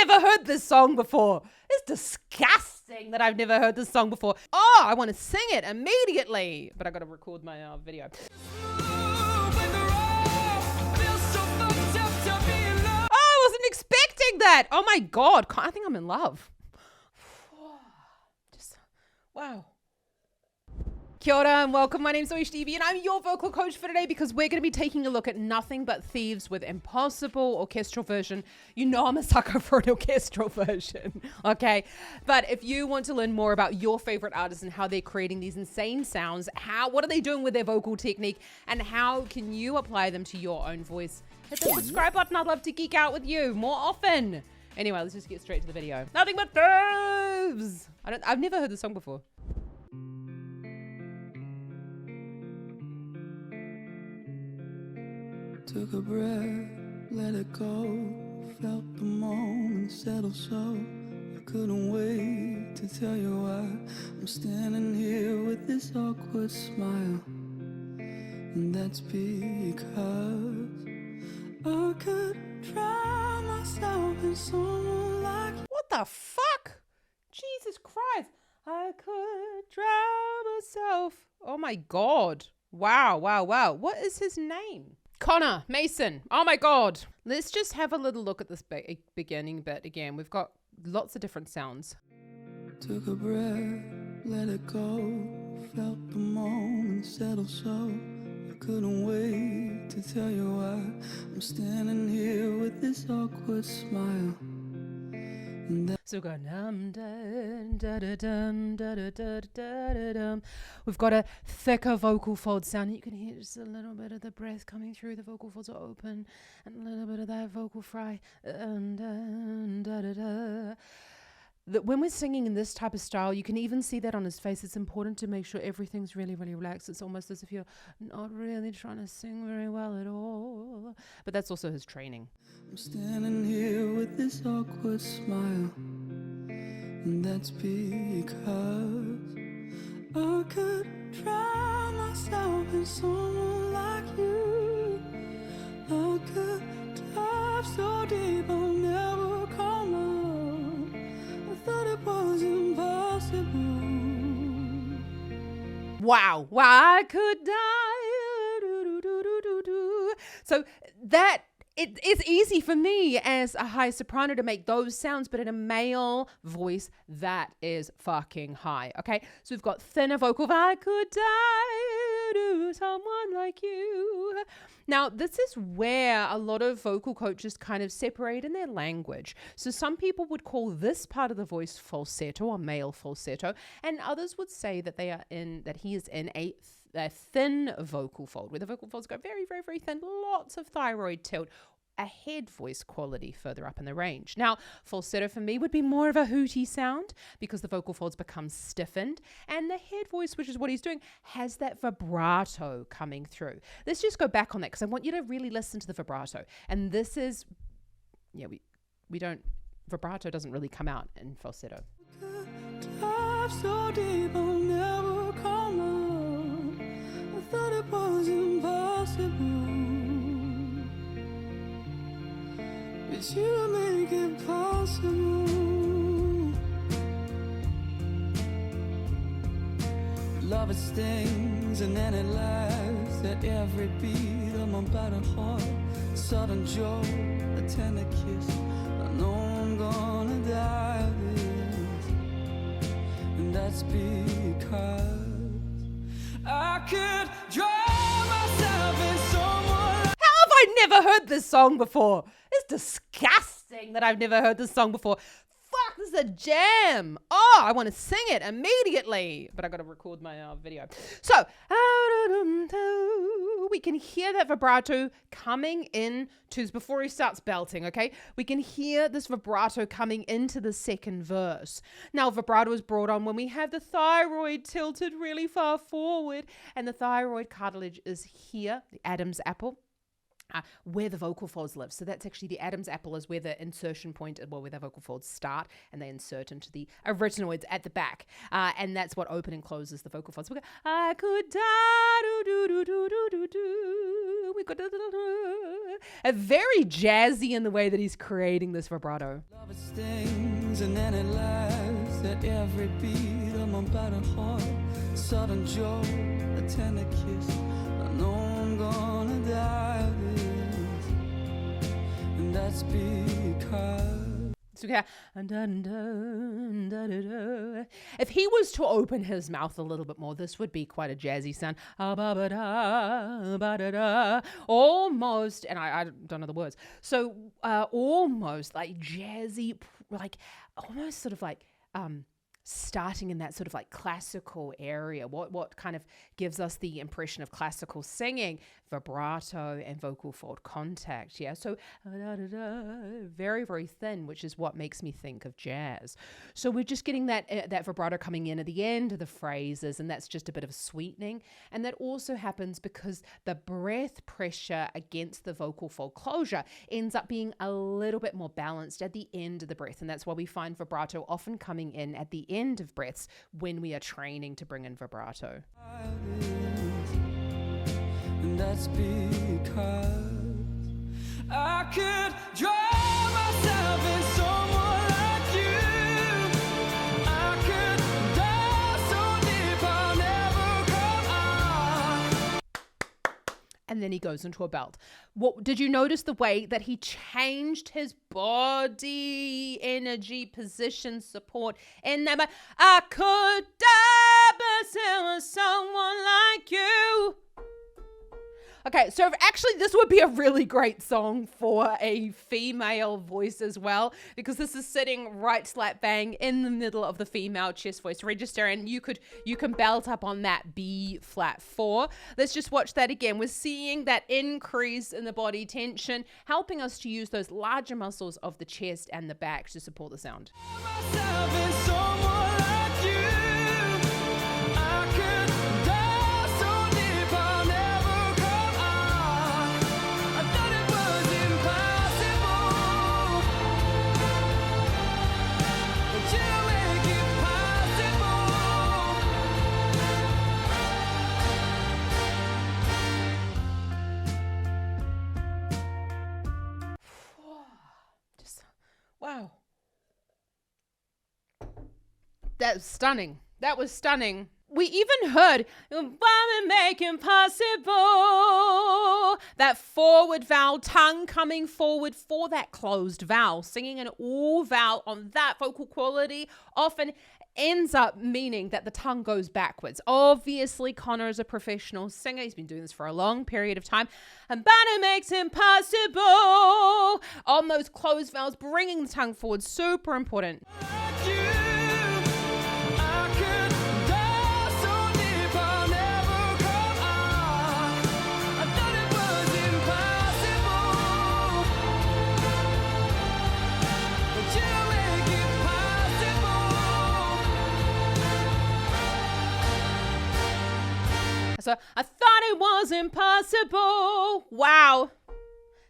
never heard this song before. It's disgusting that I've never heard this song before. Oh, I want to sing it immediately. But I got to record my video. Oh, I wasn't expecting that. Oh my God. I think I'm in love. Just, wow. Kia ora and welcome. My name's Stevie and I'm your vocal coach for today because we're going to be taking a look at nothing but Thieves with Impossible orchestral version. You know I'm a sucker for an orchestral version, okay? But if you want to learn more about your favorite artists and how they're creating these insane sounds, what are they doing with their vocal technique, and how can you apply them to your own voice, hit the subscribe button. I'd love to geek out with you more often. Anyway, let's just get straight to the video. Nothing but Thieves. I've never heard this song before. Took a breath, let it go, felt the moment settle so I couldn't wait to tell you why I'm standing here with this awkward smile. And that's because I could drown myself in someone like you. What the fuck? Jesus Christ. I could drown myself. Oh my God. Wow, wow, wow. What is his name? Connor Mason. Oh my God. Let's just have a little look at this beginning bit again. We've got lots of different sounds. Took a breath, let it go, felt the moment settle so I couldn't wait to tell you why I'm standing here with this awkward smile. So we've got we've got a thicker vocal fold sound. You can hear just a little bit of the breath coming through. The vocal folds are open, and a little bit of that vocal fry. When we're singing in this type of style, you can even see that on his face. It's important to make sure everything's really, really relaxed. It's almost as if you're not really trying to sing very well at all. But that's also his training. I'm standing here with this awkward smile, and that's because I could drown myself in someone like you. I could dive so deep I'll never come out. I thought it was impossible. Wow. Wow, I could die. So that it's easy for me as a high soprano to make those sounds, but in a male voice, that is fucking high. Okay, so we've got thinner vocal. I could die to someone like you. Now, this is where a lot of vocal coaches kind of separate in their language. So some people would call this part of the voice falsetto or male falsetto, and others would say that he is in a thin vocal fold, where the vocal folds go very, very, very thin, lots of thyroid tilt, a head voice quality further up in the range. Now, falsetto for me would be more of a hooty sound because the vocal folds become stiffened, and the head voice, which is what he's doing, has that vibrato coming through. Let's just go back on that because I want you to really listen to the vibrato. And this is, vibrato doesn't really come out in falsetto. Dive so deep I'll never come out. I thought it was impossible. It's you to make it possible. Love it stings and then it laughs at every beat of my battered heart. Sudden joy, a tender kiss. I know I'm gonna die of this, and that's because I could drown myself in someone. How have I never heard this song before? It's disgusting that I've never heard this song before. Fuck, this is a jam. Oh, I want to sing it immediately. But I got to record my video. So, we can hear that vibrato coming in before he starts belting, okay? We can hear this vibrato coming into the second verse. Now, vibrato is brought on when we have the thyroid tilted really far forward, and the thyroid cartilage is here, the Adam's apple. Where the vocal folds live. So that's actually the Adam's apple is where the insertion point, where the vocal folds start, and they insert into the arytenoids at the back. And that's what open and closes the vocal folds. We go, I could die, do, do, do, do, do, do, do. we got a very jazzy in the way that he's creating this vibrato. Love it stings and then it lies at every beat of my battered heart. Sudden joy, a tender kiss. I know I'm gonna die of this, and that's because. So, yeah. If he was to open his mouth a little bit more, this would be quite a jazzy sound. Almost, and I don't know the words. So almost like jazzy, like almost sort of like starting in that sort of like classical area. What kind of gives us the impression of classical singing? Vibrato and vocal fold contact. Yeah, so very, very thin, which is what makes me think of jazz. So we're just getting that vibrato coming in at the end of the phrases, and that's just a bit of sweetening. And that also happens because the breath pressure against the vocal fold closure ends up being a little bit more balanced at the end of the breath, and that's why we find vibrato often coming in at the end of breaths when we are training to bring in vibrato. And that's because I could drown myself in someone like you. I could dive so deep I'll never come out. And then he goes into a belt. What did you notice the way that he changed his body, energy, position, support in that? I could dive myself with someone like you. Okay, so actually this would be a really great song for a female voice as well, because this is sitting right slap bang in the middle of the female chest voice register, and you can belt up on that B flat 4. Let's just watch that again. We're seeing that increase in the body tension, helping us to use those larger muscles of the chest and the back to support the sound. Wow. That was stunning. That was stunning. We even heard why we make impossible. That forward vowel, tongue coming forward for that closed vowel. Singing an all vowel on that vocal quality often ends up meaning that the tongue goes backwards. Obviously, Connor is a professional singer. He's been doing this for a long period of time. And banner makes impossible. On those closed vowels, bringing the tongue forward, super important. So I thought it was impossible. Wow.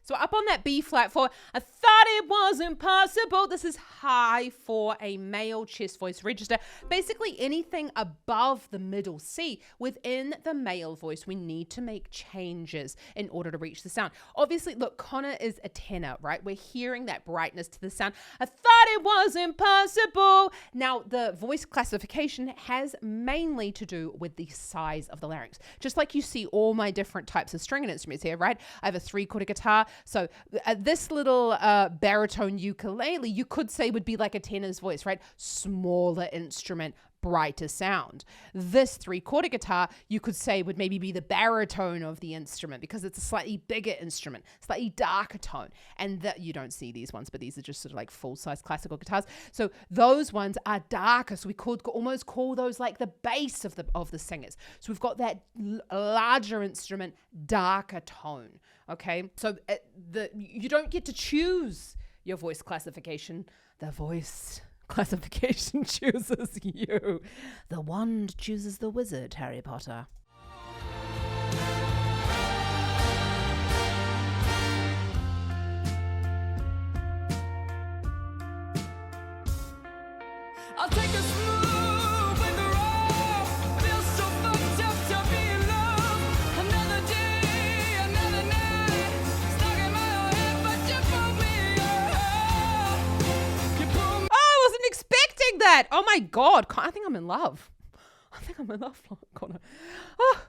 So up on that B flat 4, I thought it was impossible. This is high for a male chest voice register. Basically anything above the middle C within the male voice, we need to make changes in order to reach the sound. Obviously, look, Connor is a tenor, right? We're hearing that brightness to the sound. I thought it was impossible. Now, the voice classification has mainly to do with the size of the larynx. Just like you see all my different types of stringed instruments here, right? I have a 3/4 guitar. So this little baritone ukulele, you could say would be like a tenor's voice, right? Smaller instrument, brighter sound. This 3/4 guitar, you could say would maybe be the baritone of the instrument because it's a slightly bigger instrument, slightly darker tone. And that you don't see these ones, but these are just sort of like full-size classical guitars. So those ones are darker. So we could almost call those like the bass of the singers. So we've got that larger instrument, darker tone. Okay, so you don't get to choose your voice classification. The voice classification chooses you. The wand chooses the wizard, Harry Potter. I'll take a smooth with the road. Feels so fucked up to be in love. Another day, another night. that. Oh my God. I think I'm in love. Connor. Oh,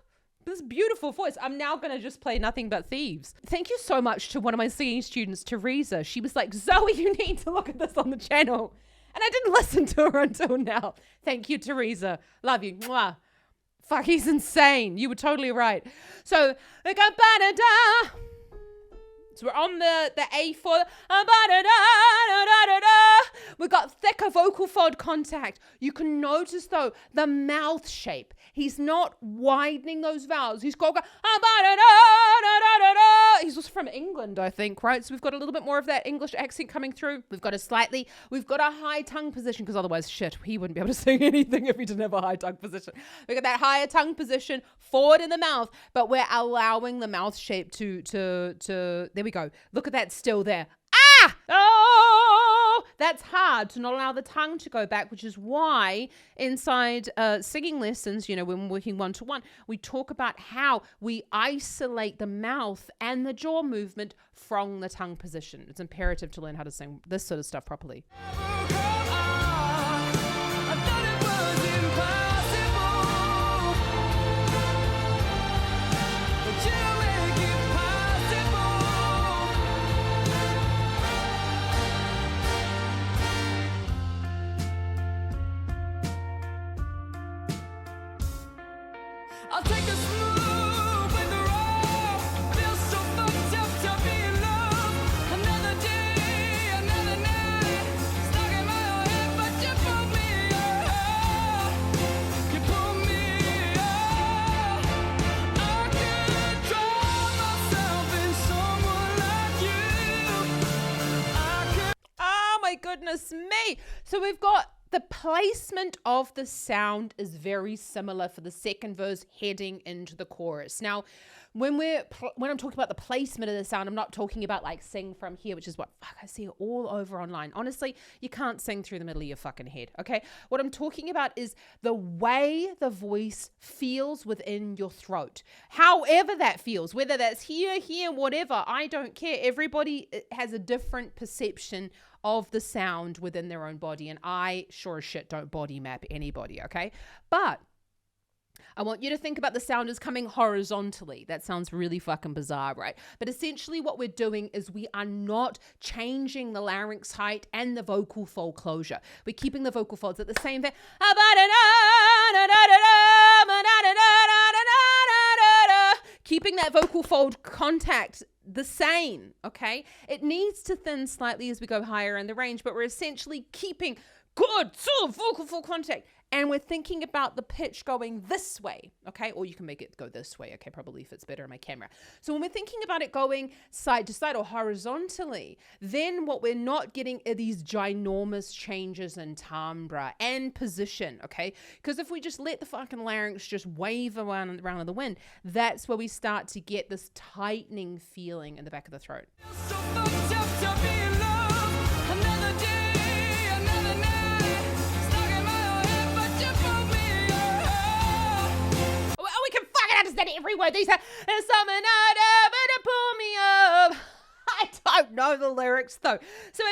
this beautiful voice. I'm now going to just play nothing but Thieves. Thank you so much to one of my singing students, Teresa. She was like, Zoe, you need to look at this on the channel. And I didn't listen to her until now. Thank you, Teresa. Love you. Mwah. Fuck, he's insane. You were totally right. So we got ba-da-da. So we're on the A4. We've got thicker vocal fold contact. You can notice, though, the mouth shape. He's not widening those vowels. He's got... He's also from England, I think, right? So we've got a little bit more of that English accent coming through. We've got a high tongue position, because otherwise, shit, he wouldn't be able to sing anything if he didn't have a high tongue position. We've got that higher tongue position forward in the mouth, but we're allowing the mouth shape to there we go. Look at that still there. Ah! Oh! That's hard to not allow the tongue to go back, which is why inside singing lessons, when we're working one-to-one, we talk about how we isolate the mouth and the jaw movement from the tongue position. It's imperative to learn how to sing this sort of stuff properly. I'll take a smooth with the road. Feels so fucked up to be in love. Another day, another night. Stuck in my own head, but you pulled me up. You pulled me up. I could drown myself in someone like you. Oh my goodness me. So we've got the placement of the sound is very similar for the second verse heading into the chorus. Now, when I'm talking about the placement of the sound, I'm not talking about like sing from here, which is what I see it all over online. Honestly, you can't sing through the middle of your fucking head, okay? What I'm talking about is the way the voice feels within your throat. However that feels, whether that's here, whatever, I don't care. Everybody has a different perception of the sound within their own body, and I sure as shit don't body map anybody, okay? But I want you to think about the sound as coming horizontally. That sounds really fucking bizarre, right? But essentially what we're doing is we are not changing the larynx height and the vocal fold closure. We're keeping the vocal folds at the same thing. Keeping that vocal fold contact the same, okay? It needs to thin slightly as we go higher in the range, but we're essentially keeping good vocal fold contact. And we're thinking about the pitch going this way, okay? Or you can make it go this way, okay? Probably fits better in my camera. So when we're thinking about it going side to side or horizontally, then what we're not getting are these ginormous changes in timbre and position, okay? Because if we just let the fucking larynx just wave around in the wind, that's where we start to get this tightening feeling in the back of the throat. So fucked up to be in love. Another day, another night. Stuck in my own head, but you pulled me up. We can fucking understand every word. These are something out but to pull me up. I don't know the lyrics though. So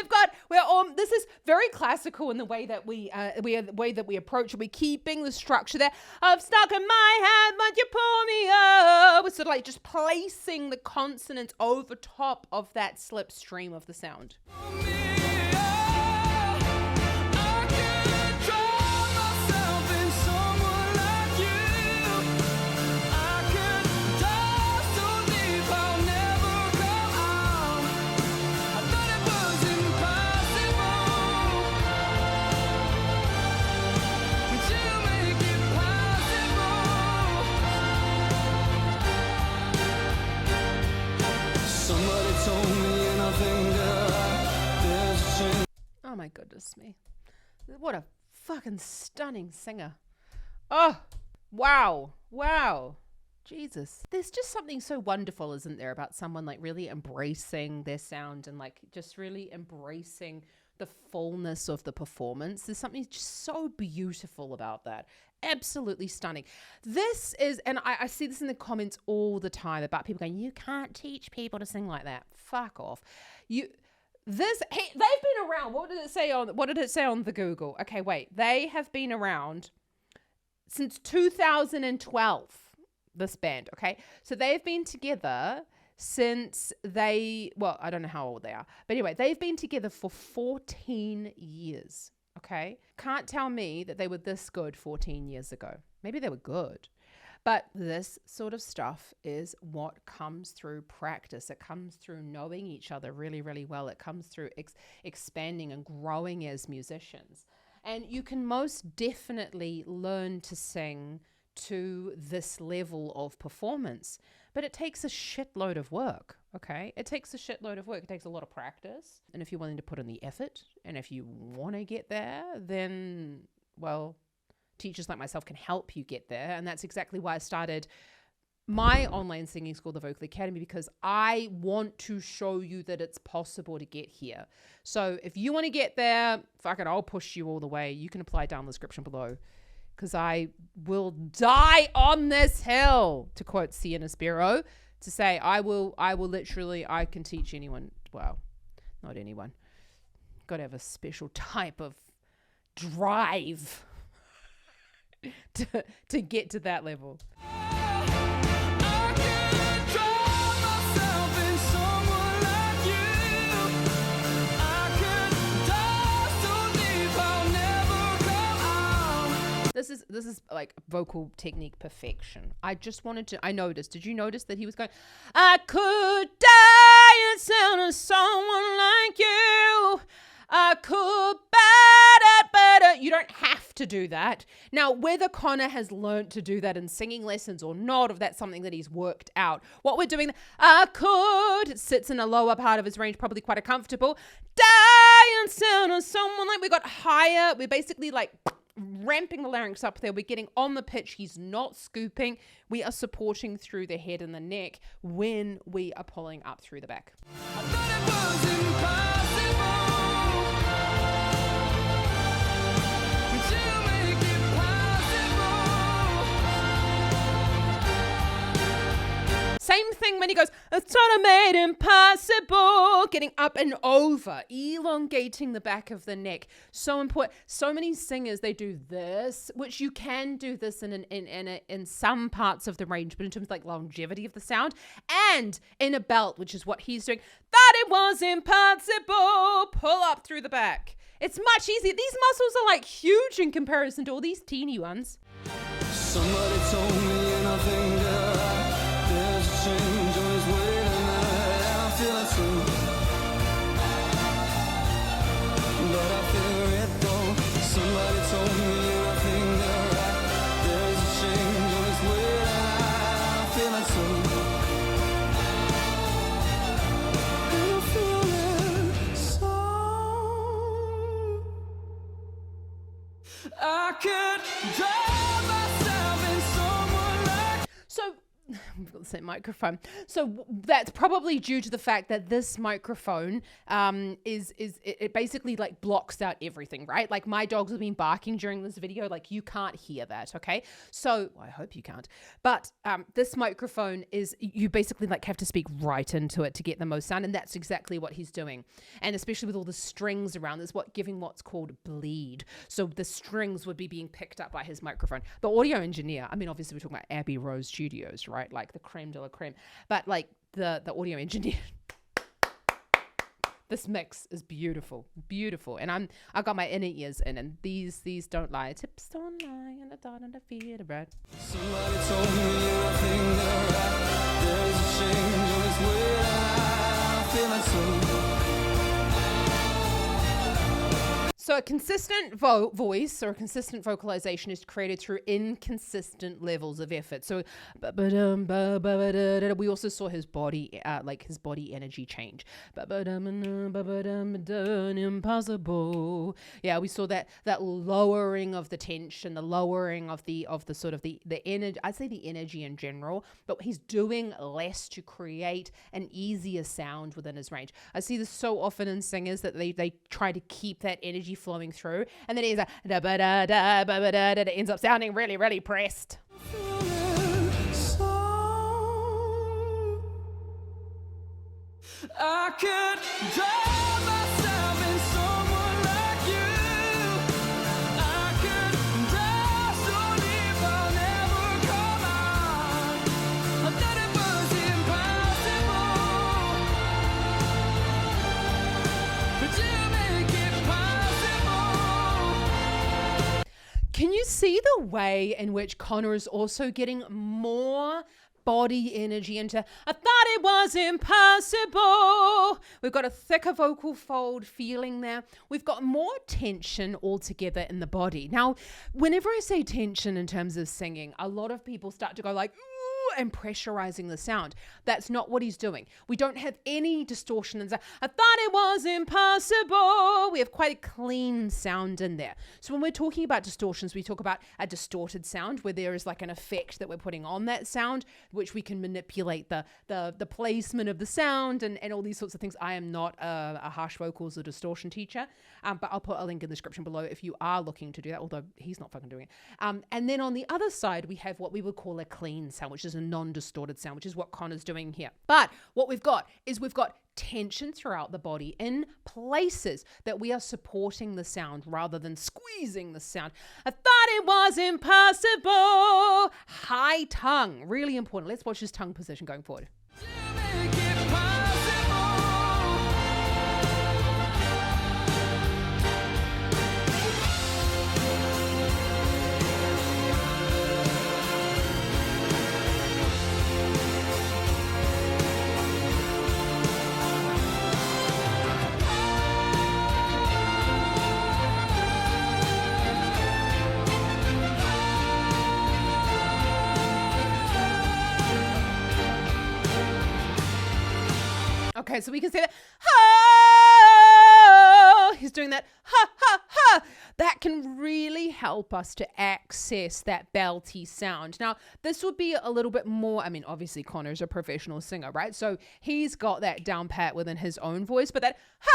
this is very classical in the way that we approach it. We're keeping the structure there. I'm stuck in my head, but you pull me up. We're sort of like just placing the consonants over top of that slipstream of the sound. Pull me up. I could drown myself in someone like you. I could dive so deep I'll never come out. I thought it was impossible, but you make it possible. Somebody told me, and I think that there's a chance. Oh my goodness me. What a fucking stunning singer. Oh, wow. Jesus. There's just something so wonderful, isn't there, about someone like really embracing their sound and like just really embracing the fullness of the performance. There's something just so beautiful about that. Absolutely stunning. This is, and I see this in the comments all the time about people going, you can't teach people to sing like that. Fuck off. they've been around. What did it say on the Google? Okay, wait. They have been around since 2012, this band, okay? So they've been together since I don't know how old they are. But anyway, they've been together for 14 years, okay? Can't tell me that they were this good 14 years ago. Maybe they were good. But this sort of stuff is what comes through practice. It comes through knowing each other really, really well. It comes through expanding and growing as musicians. And you can most definitely learn to sing to this level of performance. But it takes a shitload of work, okay? It takes a shitload of work. It takes a lot of practice. And if you're willing to put in the effort, and if you want to get there, then, well, teachers like myself can help you get there. And that's exactly why I started my online singing school, the Vocal Academy, because I want to show you that it's possible to get here. So if you want to get there, fuck it, I'll push you all the way. You can apply down in the description below, because I will die on this hill, to quote Sienna Sparrow, to say I can teach anyone. Well, not anyone. Got to have a special type of drive to get to that level. This is like vocal technique perfection. I noticed. Did you notice that he was going, I could die instead of someone like you. I could better. You don't have to do that. Now, whether Connor has learned to do that in singing lessons or not, if that's something that he's worked out, what we're doing, it sits in a lower part of his range, probably quite uncomfortable. Die instead of someone like, we got higher. We're basically like ramping the larynx up there. We're getting on the pitch. He's not scooping. We are supporting through the head and the neck when we are pulling up through the back. I thought it was impossible to make it possible. Same thing when he goes, it's sort of made impossible. Getting up and over, elongating the back of the neck. So important. So many singers, they do this, which you can do this in some parts of the range, but in terms of like longevity of the sound, and in a belt, which is what he's doing. Thought it was impossible. Pull up through the back. It's much easier. These muscles are like huge in comparison to all these teeny ones. Somebody told me in a finger, there's a change on his way tonight. I feel it too, but I feel it though. Somebody told me in a finger, there's a change on his way tonight. I feel it too. And I feel it so. I could drive myself in someone like. So we've got the same microphone. So that's probably due to the fact that this microphone it basically like blocks out everything, right? Like my dogs have been barking during this video. Like you can't hear that, okay? So I hope you can't. But this microphone is, you basically like have to speak right into it to get the most sound, and that's exactly what he's doing. And especially with all the strings around, there's giving what's called bleed. So the strings would be being picked up by his microphone. The audio engineer, I mean, obviously we're talking about Abbey Road Studios, right? Like the creme de la creme. But like the audio engineer, this mix is beautiful. And I got my inner ears in, and these don't lie. Tips don't lie, and I thought and I feel it right. Somebody told me I think there's a change on its way. I feel it too. So a consistent voice or a consistent vocalization is created through inconsistent levels of effort. So we also saw his body, his body energy change. Impossible. Yeah, we saw that lowering of the tension, the lowering of the sort of the energy. I'd say the energy in general, but he's doing less to create an easier sound within his range. I see this so often in singers that they try to keep that energy flowing through, and then it ends up sounding really, really pressed. I could drive see the way in which Connor is also getting more body energy into I thought it was impossible. We've got a thicker vocal fold feeling there. We've got more tension altogether in the body. Now, whenever I say tension in terms of singing, a lot of people start to go like, and pressurizing the sound. That's not what he's doing. We don't have any distortion and say, I thought it was impossible. We have quite a clean sound in there. So when we're talking about distortions, we talk about a distorted sound where there is like an effect that we're putting on that sound, which we can manipulate the placement of the sound and all these sorts of things. I am not a harsh vocals or distortion teacher, but I'll put a link in the description below if you are looking to do that, although he's not fucking doing it. And then on the other side, we have what we would call a clean sound, which is a non-distorted sound, which is what Connor's doing here. But what we've got is we've got tension throughout the body in places that we are supporting the sound rather than squeezing the sound. I thought it was impossible. High tongue, really important. Let's watch his tongue position going forward. Okay, so we can say that, ha! He's doing that, ha, ha, ha. That can really help us to access that belty sound. Now, this would be a little bit more, I mean, obviously Connor's a professional singer, right? So he's got that down pat within his own voice, but that, ha!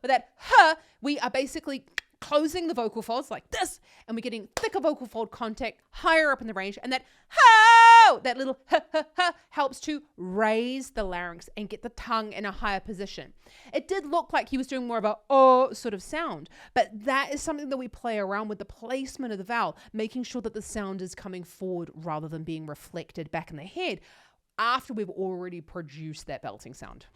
With that, ha, we are basically closing the vocal folds like this, and we're getting thicker vocal fold contact higher up in the range, and that ho, that little ha ha ha helps to raise the larynx and get the tongue in a higher position. It did look like he was doing more of a oh sort of sound, but that is something that we play around with the placement of the vowel, making sure that the sound is coming forward rather than being reflected back in the head after we've already produced that belting sound.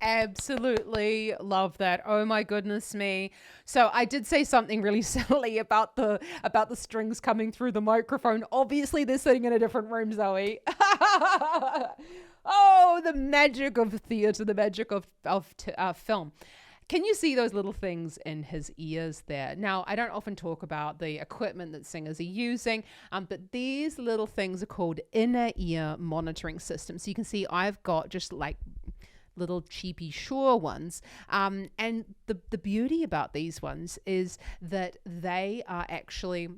Absolutely love that. Oh my goodness me. So I did say something really silly about the strings coming through the microphone. Obviously they're sitting in a different room, Zoe. Oh, the magic of theatre, the magic of film. Can you see those little things in his ears there? Now, I don't often talk about the equipment that singers are using, but these little things are called inner ear monitoring systems. So you can see I've got just like little cheapy Shure ones. And the beauty about these ones is that they are actually,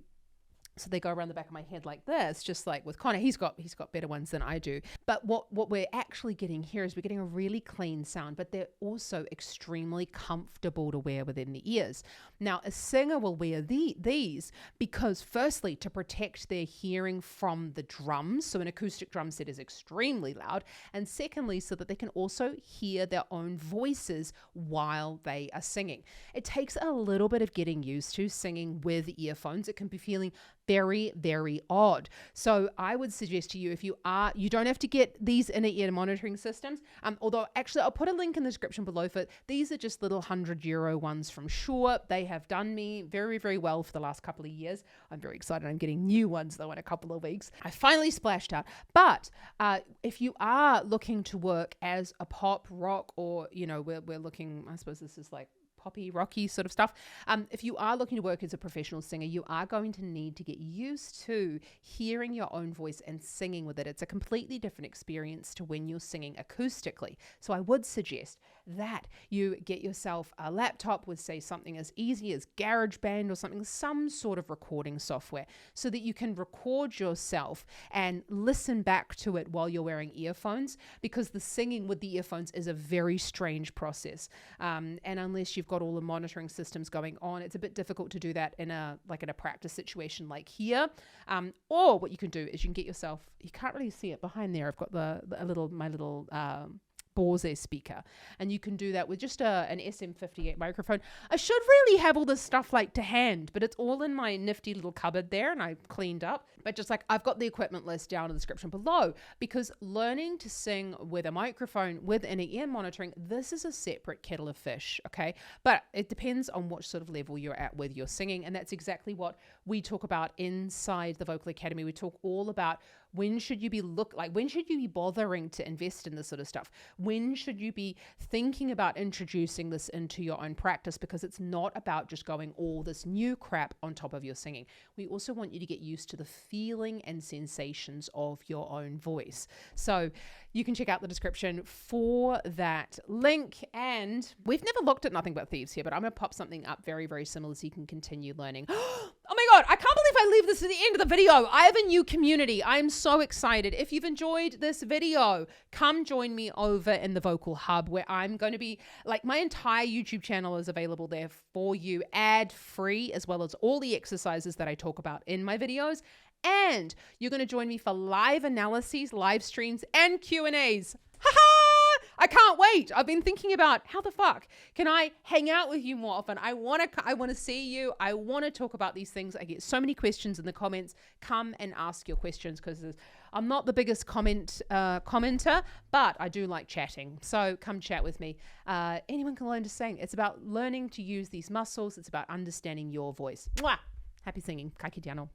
so they go around the back of my head like this, just like with Connor. He's got better ones than I do. But what we're actually getting here is we're getting a really clean sound, but they're also extremely comfortable to wear within the ears. Now, a singer will wear these because firstly, to protect their hearing from the drums. So an acoustic drum set is extremely loud. And secondly, so that they can also hear their own voices while they are singing. It takes a little bit of getting used to singing with earphones. It can be feeling very, very odd. So I would suggest to you, if you don't have to get these inner ear monitoring systems, although actually I'll put a link in the description below for it. These are just little €100 ones from Shure. They have done me very, very well for the last couple of years. I'm very excited. I'm getting new ones though in a couple of weeks. I finally splashed out. But if you are looking to work as a pop rock, or, you know, we're looking, I suppose this is like poppy, rocky sort of stuff. If you are looking to work as a professional singer, you are going to need to get used to hearing your own voice and singing with it. It's a completely different experience to when you're singing acoustically. So I would suggest that you get yourself a laptop with, say, something as easy as GarageBand or something, some sort of recording software, so that you can record yourself and listen back to it while you're wearing earphones, because the singing with the earphones is a very strange process. And unless you've got all the monitoring systems going on, it's a bit difficult to do that in a practice situation like here. Or what you can do is you can get yourself, you can't really see it behind there, I've got my little Bose speaker, and you can do that with just an SM58 microphone. I should really have all this stuff like to hand, but it's all in my nifty little cupboard there, and I cleaned up. But just like, I've got the equipment list down in the description below, because learning to sing with a microphone with inner ear monitoring, this is a separate kettle of fish, okay? But it depends on what sort of level you're at with your singing, and that's exactly what we talk about inside the Vocal Academy. We talk all about when should you be bothering to invest in this sort of stuff? When should you be thinking about introducing this into your own practice? Because it's not about just going all this new crap on top of your singing. We also want you to get used to the feeling and sensations of your own voice. So you can check out the description for that link. And we've never looked at Nothing But Thieves here, but I'm going to pop something up very, very similar so you can continue learning. Oh my God, I can't believe I leave this at the end of the video. I have a new community. I'm so excited. If you've enjoyed this video, come join me over in the Vocal Hub, where I'm going to be, like, my entire YouTube channel is available there for you, ad-free, as well as all the exercises that I talk about in my videos. And you're going to join me for live analyses, live streams, and Q&As. I can't wait. I've been thinking about how the fuck can I hang out with you more often. I want to see you. I want to talk about these things. I get so many questions in the comments. Come and ask your questions, because I'm not the biggest commenter, but I do like chatting. So come chat with me. Anyone can learn to sing. It's about learning to use these muscles. It's about understanding your voice. Mwah! Happy singing. Ka kite anō.